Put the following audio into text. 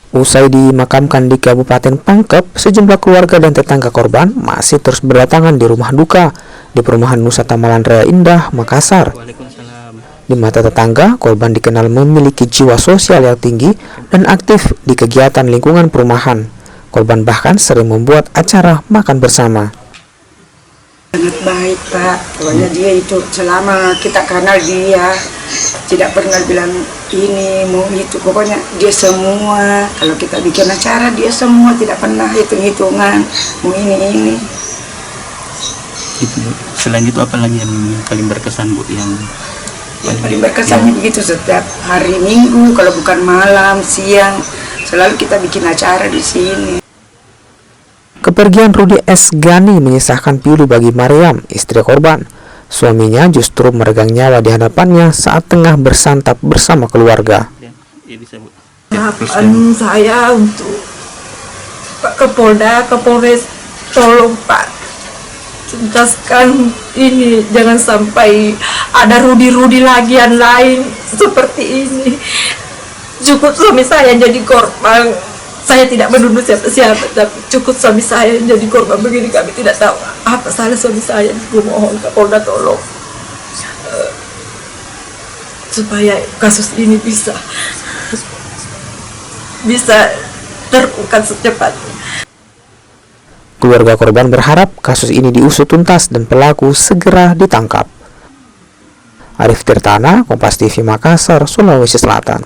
Usai dimakamkan di Kabupaten Pangkep, sejumlah keluarga dan tetangga korban masih terus berdatangan di rumah duka di perumahan Nusa Tamalan Raya Indah, Makassar. Di mata tetangga, korban dikenal memiliki jiwa sosial yang tinggi dan aktif di kegiatan lingkungan perumahan. Korban bahkan sering membuat acara makan bersama. Sangat baik, Pak. Pokoknya dia itu selama kita kenal dia tidak pernah bilang ini mau itu. Pokoknya dia semua, kalau kita bikin acara dia semua tidak pernah hitung-hitungan mau ini. Selain itu apa lagi yang paling berkesan, Bu? Yang paling berkesannya begitu, setiap hari Minggu kalau bukan malam, siang selalu kita bikin acara di sini. Kepergian Rudi S. Gani menyisakan pilu bagi Mariam, istri korban. Suaminya justru meregang nyawa di hadapannya saat tengah bersantap bersama keluarga. Harapan saya untuk Pak Kapolda, Kapolres, tolong Pak tuntaskan ini, jangan sampai ada Rudi lagi yang lain seperti ini. Cukup suami saya jadi korban. Saya tidak menuduh siapa-siapa, tapi cukup suami saya jadi korban begini. Kami tidak tahu apa salah suami saya. Gue mohon Kapolda tolong supaya kasus ini bisa terungkap secepatnya. Keluarga korban berharap kasus ini diusut tuntas dan pelaku segera ditangkap. Arif Tirtana, Kompas TV Makassar, Sulawesi Selatan.